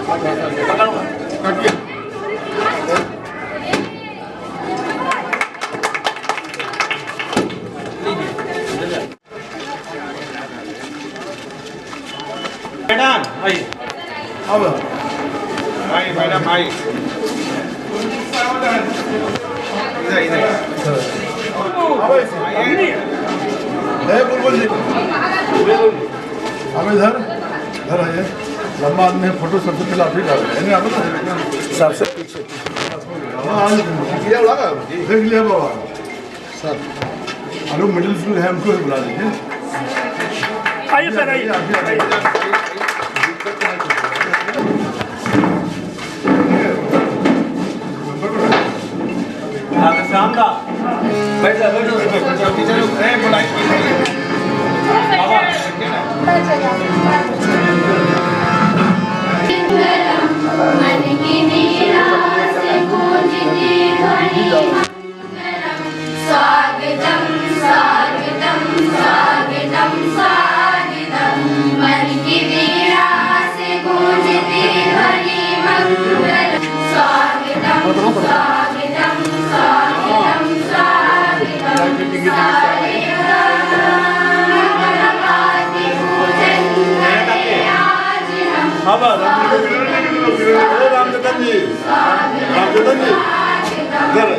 Madam आई अब आई madam आई इधर इधर बुलबुल जी अब इधर इधर आइए। लंबा आदमी है, फोटो सबसे पहले आप ही डाल सबसे पीछे देख लिया बाबा सर। अरे मिडिल स्कूल है, उनको भी बुला दीजिए। आइए सर आइए। शानदार बैठ जा स्वागतम स्वागतम स्वागतम स्वागतम मन की वीणा से गूंजती ध्वनि मंगलम स्वागतम स्वागतम स्वागतम स्वागतम सारे गणपति पूजन करें आज हम रामचंद्र जी इधर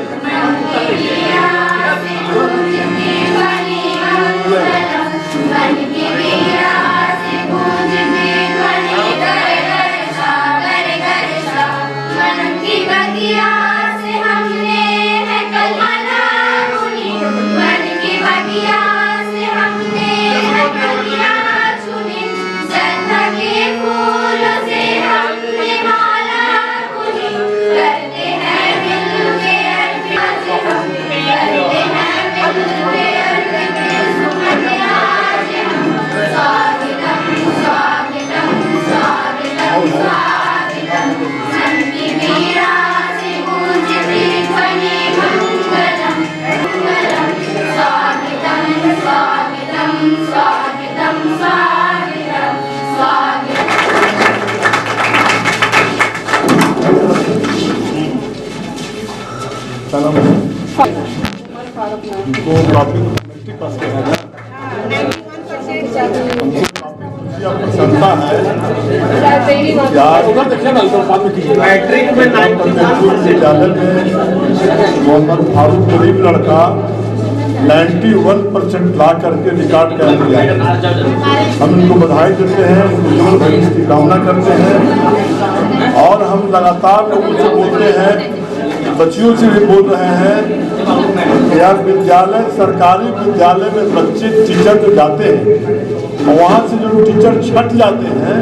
उनको काफी पास करना है, प्रसन्नता है। मैट्रिक में 91% विद्यालय में मोहम्मद फारूक गरीब लड़का 91% ला करके रिकॉर्ड कर दिया है। हम इनको बधाई देते हैं, उज्जवल भविष्य की कामना करते हैं। और हम लगातार लोगों से बोलते हैं, बच्चियों से भी बोल रहे हैं कि यार विद्यालय, सरकारी विद्यालय में बच्चे टीचर जो जाते हैं, वहाँ से जो टीचर छट जाते हैं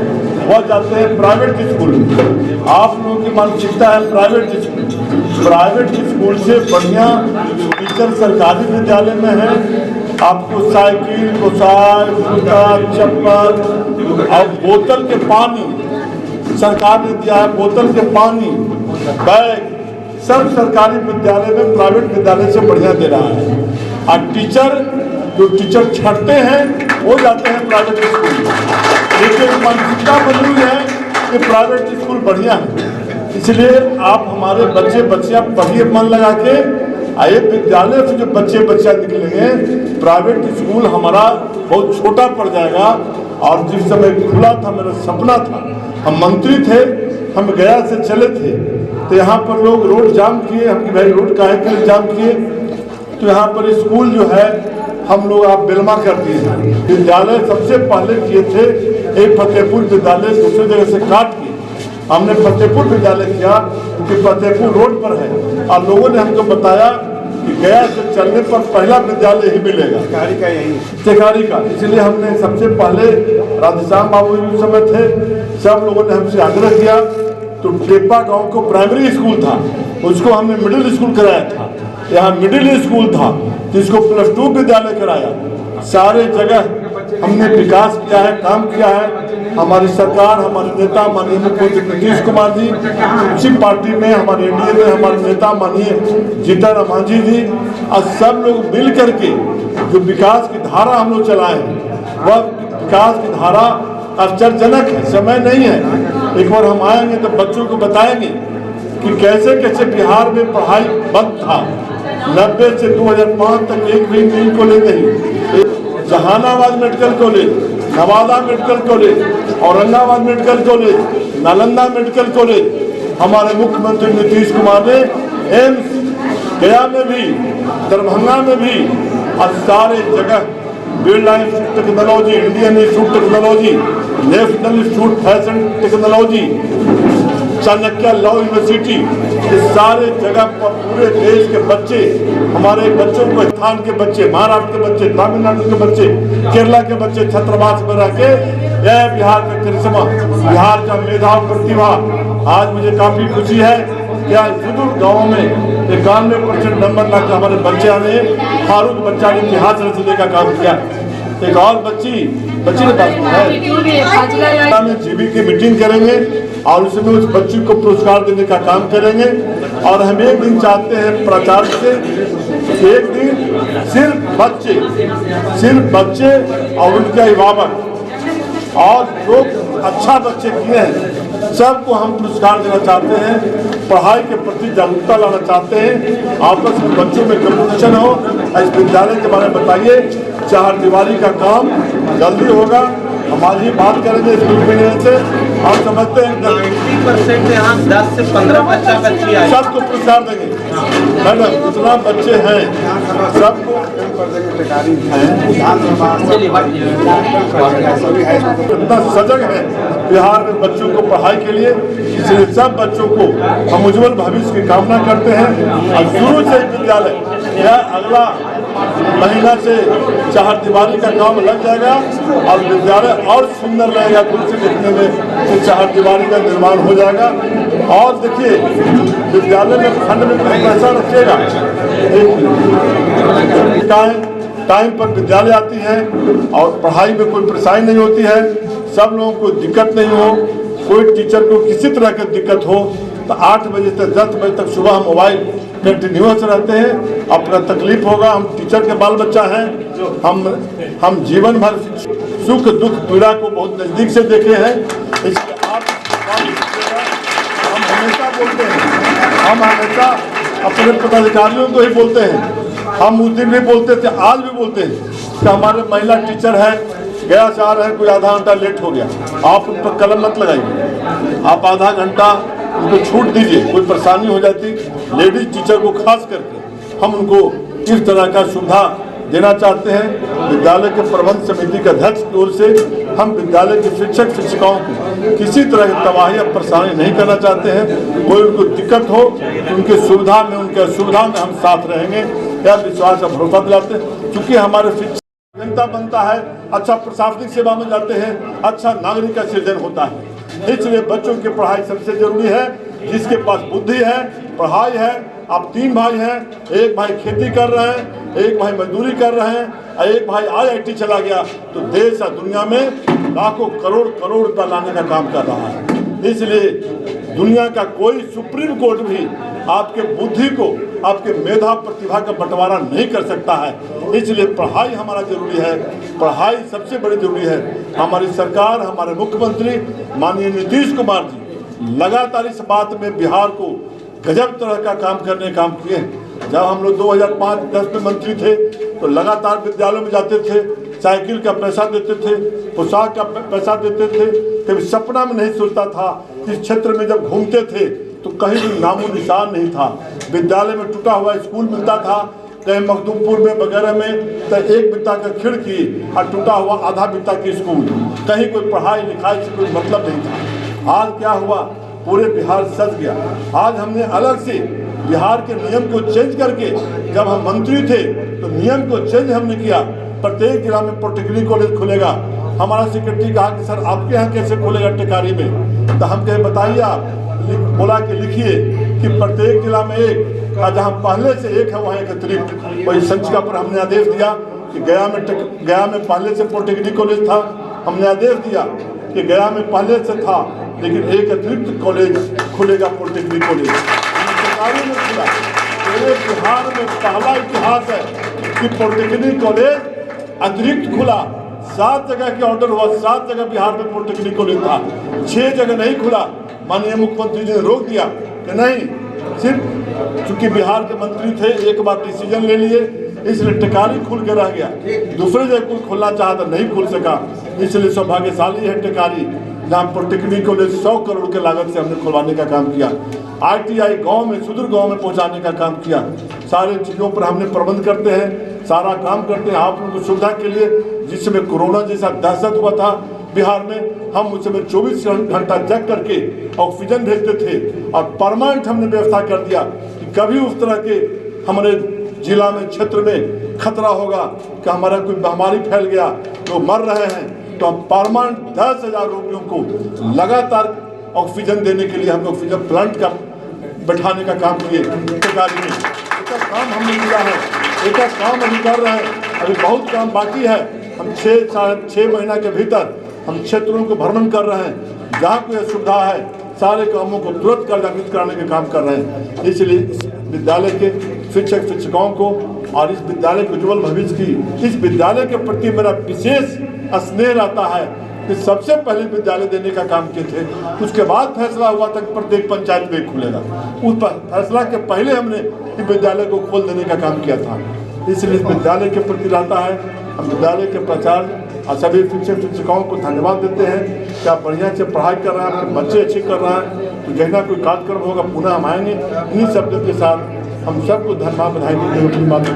वह जाते हैं प्राइवेट स्कूल में। आप लोगों की मानसिकता है प्राइवेट स्कूल से बढ़िया टीचर सरकारी विद्यालय में है। आपको साइकिल, पोशाक, जूता, चप्पल और बोतल के पानी सरकार ने दिया है। बोतल के पानी, बैग सब सरकारी विद्यालय में प्राइवेट विद्यालय से बढ़िया दे रहा है। और टीचर छटते हैं वो जाते हैं प्राइवेट स्कूल। लेकिन मानसिकता बनी हुई है कि प्राइवेट स्कूल बढ़िया है, इसलिए आप हमारे बच्चियां पढ़िए मन लगा के। आए विद्यालय से जो बच्चियां निकलेंगे, प्राइवेट स्कूल हमारा बहुत छोटा पड़ जाएगा। और जिस समय खुला था, मेरा सपना था, हम मंत्री थे, हम गया से चले थे तो यहाँ पर लोग रोड जाम किए। हम कि भाई रोड काहे के लिए जाम किए? तो यहाँ पर स्कूल जो है हम लोग आप बेलमा कर दिए हैं। विद्यालय सबसे पहले किए थे एक फतेहपुर विद्यालय, दूसरी जगह से काट के हमने फतेहपुर विद्यालय किया, क्योंकि फतेहपुर रोड पर है। और लोगों ने हमको बताया कि गया से चलने पर पहला विद्यालय ही मिलेगा टेकारी का। इसलिए हमने सबसे पहले राधेश्याम बाबू उस समय थे, सब लोगों ने हमसे आग्रह किया। तो टेपा गांव को प्राइमरी स्कूल था, उसको हमने मिडिल स्कूल कराया था। यहाँ मिडिल स्कूल था जिसको +2 विद्यालय कराया। सारे जगह हमने विकास किया है, काम किया है। हमारी सरकार, हमारे नेता माननीय मुख्यमंत्री नीतीश कुमार जी, उसी पार्टी में हमारे एनडीए में हमारे नेता माननीय जीतन राम मांझी जी, और सब लोग मिल करके जो विकास की धारा हम लोग चलाए हैं, वह विकास की धारा आश्चर्यजनक है। समय नहीं है, एक बार हम आएंगे तो बच्चों को बताएंगे कि कैसे कैसे बिहार में पढ़ाई बंद था। 90 से 2005 तक एक भी इंजीनियरिंग कॉलेज नहीं। Jehanabad medical college, Nawada medical college, Aurangabad medical college, Nalanda medical college हमारे मुख्यमंत्री नीतीश कुमार ने एम्स गया में भी, दरभंगा में भी और सारे जगह Birla institute technology, Indian institute technology, national institute fashion technology, Chanakya law university, ये सारे जगह पर पूरे देश के बच्चे, हमारे बच्चों को स्थान के बच्चे, महाराष्ट्र के बच्चे, तमिलनाडु के बच्चे, केरला के बच्चे छात्रावास में रह के यह बिहार का करिश्मा, बिहार का मेधावी प्रतिभा। आज मुझे काफी खुशी है कि आज सुदूर गाँव में 91% नंबर ला के हमारे बच्चे ने फारूक बच्चा ने इतिहास रचने का काम किया। एक और बच्ची ने बात में जीबी की मीटिंग करेंगे और उसमें उस बच्ची को पुरस्कार देने का काम करेंगे। और हम एक दिन चाहते हैं प्राचार्य से, एक दिन सिर्फ बच्चे और उनके अभिभावक और लोग अच्छा बच्चे किए हैं सबको हम पुरस्कार देना चाहते हैं। पढ़ाई के प्रति जागरूकता लाना चाहते हैं। आपस में बच्चों में कंपटीशन हो। इस विद्यालय के बारे में बताइए। 4 दीवारी का काम जल्दी होगा। हम आज ही बात करेंगे स्कूल में से। आप समझते हैं 90% यहाँ 10 से 15 बच्ची आए, सबको पुरस्कार देंगे। मैडम कितना बच्चे हैं सबको इतना सजग है बिहार में बच्चों को पढ़ाई के लिए। इसलिए सब बच्चों को हम उज्जवल भविष्य की कामना करते हैं। और शुरू से विद्यालय यह अगला महीना से 4 दीवारी का काम लग जाएगा और विद्यालय और सुंदर लगेगा। कुर्सी देखने में तो 4 दीवारी का निर्माण हो जाएगा। और देखिए विद्यालय में फंड में पैसा रखेगा, टाइम पर विद्यालय आती है और पढ़ाई में कोई परेशानी नहीं होती है। सब लोगों को दिक्कत नहीं हो। कोई टीचर को किसी तरह की दिक्कत हो तो 8 बजे से 10 बजे तक सुबह हम मोबाइल कंटिन्यूस रहते हैं। अपना तकलीफ होगा, हम टीचर के बाल बच्चा हैं। हम जीवन भर सुख दुख पीड़ा को बहुत नज़दीक से देखे हैं। इसलिए आप हम हमेशा बोलते हैं, हम हमेशा अपने पदाधिकारियों को ही बोलते हैं। हम उस दिन भी बोलते थे, आज भी बोलते हैं कि हमारे महिला टीचर हैं, गया जा रहे हैं, कोई आधा घंटा लेट हो गया, आप उन पर कलम मत लगाइए। आप आधा घंटा उनको छूट दीजिए। कोई परेशानी हो जाती लेडीज टीचर को खास करके हम उनको इस तरह का सुविधा देना चाहते हैं। विद्यालय के प्रबंध समिति के अध्यक्ष की ओर से हम विद्यालय के शिक्षक शिक्षिकाओं को किसी तरह की तबाही या परेशानी नहीं करना चाहते हैं। कोई उनको दिक्कत हो तो उनकी सुविधा में, उनके असुविधा में हम साथ रहेंगे। यह विश्वास और भरोसा दिलाते हैं। चूँकि हमारे शिक्षक जनता बनता है, अच्छा प्रशासनिक सेवा में जाते हैं, अच्छा नागरिक का सृजन होता है। इसलिए बच्चों की पढ़ाई सबसे जरूरी है। जिसके पास बुद्धि है, पढ़ाई है। आप 3 भाई हैं, एक भाई खेती कर रहे हैं, एक भाई मजदूरी कर रहे हैं और एक भाई IIT चला गया तो देश और दुनिया में लाखों करोड़ रुपया लाने का काम कर रहा है। इसलिए दुनिया का कोई सुप्रीम कोर्ट भी आपके बुद्धि को, आपके मेधा प्रतिभा का बंटवारा नहीं कर सकता है। इसलिए पढ़ाई हमारा जरूरी है। पढ़ाई सबसे बड़ी जरूरी है। हमारी सरकार, हमारे मुख्यमंत्री माननीय नीतीश कुमार जी लगातार इस बात में बिहार को गजब तरह का काम करने काम किए हैं। जब हम लोग 2005-10 में मंत्री थे तो लगातार विद्यालयों में जाते थे, साइकिल का पैसा देते थे, पोशाक का पैसा देते थे। कभी सपना में नहीं सोचता था। इस क्षेत्र में जब घूमते थे तो कहीं भी नामो निशान नहीं था। विद्यालय में टूटा हुआ स्कूल मिलता था, कहीं मखदूमपुर में वगैरह में तो 1 बित्ता का खिड़की और टूटा हुआ आधा बित्ता की स्कूल, कहीं कोई पढ़ाई लिखाई से कोई मतलब नहीं था। आज क्या हुआ, पूरे बिहार सज गया। आज हमने अलग से बिहार के नियम को चेंज करके, जब हम मंत्री थे तो नियम को चेंज हमने किया। प्रत्येक जिला में पॉलिटेक्निक कॉलेज खुलेगा। हमारा सेक्रेटरी कहा कि सर आपके यहाँ कैसे खुलेगा टेकारी में, तो हम कहे बताइए आप। बोला कि लिखिए कि प्रत्येक जिला में एक, जहाँ पहले से एक है वहाँ एक अतिरिक्त। वही संचिका पर हमने आदेश दिया कि गया में पहले से पॉलिटेक्निक कॉलेज था। हमने आदेश दिया कि गया में पहले से था लेकिन एक अतिरिक्त कॉलेज खुलेगा, पॉलिटेक्निक कॉलेज सरकारी में खुला। पूरे बिहार में पहला इतिहास है कि पॉलिटेक्निक कॉलेज अतिरिक्त खुला। 7 जगह के ऑर्डर हुआ, 7 जगह बिहार में पॉलिटेक्निक कॉलेज था, 6 जगह नहीं खुला। माननीय मुख्यमंत्री जी ने रोक दिया कि नहीं, सिर्फ चूंकि बिहार के मंत्री थे, एक बार डिसीजन ले लिए, इसलिए टिकारी खुल के रह गया। दूसरे जगह कुछ खुलना चाहा तो नहीं खुल सका, इसलिए सौभाग्यशाली है टिकारी, जहाँ पॉलिटेक्निक कॉलेज 100 करोड़ के लागत से हमने खुलवाने का काम किया। ITI गांव में, सुदूर गांव में पहुंचाने का काम किया। सारे चीज़ों पर हमने प्रबंध करते हैं, सारा काम करते हैं आप लोगों की सुविधा के लिए। जिस समय कोरोना जैसा दहशत हुआ था बिहार में, हम उस समय 24 घंटा जग करके ऑक्सीजन भेजते थे और परमानेंट हमने व्यवस्था कर दिया कि कभी उस तरह के हमारे जिला में, क्षेत्र में खतरा होगा कि हमारा कोई बीमारी फैल गया, तो मर रहे हैं, तो हम परमानेंट 10,000 रोगियों को लगातार ऑक्सीजन देने के लिए हमने ऑक्सीजन प्लांट का बैठाने का काम किए टिकारी में। इसका काम हमने किया है, एक काम अभी कर रहे हैं, अभी बहुत काम बाकी है। हम 6 महीना के भीतर हम क्षेत्रों को भ्रमण कर रहे हैं, जहाँ कोई सुविधा है सारे कामों को तुरंत कार्यान्वित कराने का काम कर रहे हैं। इसलिए इस विद्यालय के शिक्षक शिक्षिकाओं को और इस विद्यालय के उज्ज्वल भविष्य की, इस विद्यालय के प्रति मेरा विशेष स्नेह रहता है कि सबसे पहले विद्यालय देने का काम किए थे, उसके बाद फैसला हुआ तक प्रत्येक पंचायत में खुलेगा। उस फैसला के पहले हमने इस विद्यालय को खोल देने का काम किया था। इसलिए इस विद्यालय के प्रति रहता है। हम विद्यालय के प्राचार्य और सभी शिक्षक शिक्षिकाओं को धन्यवाद देते हैं कि आप बढ़िया से पढ़ाई कर रहे हैं, आपके बच्चे अच्छे कर रहे हैं। तो जैसा कोई कार्यक्रम होगा पुनः हम आएंगे। इन्हीं शब्दों के साथ हम सबको धन्यवाद बधाई देते हुए अपनी बात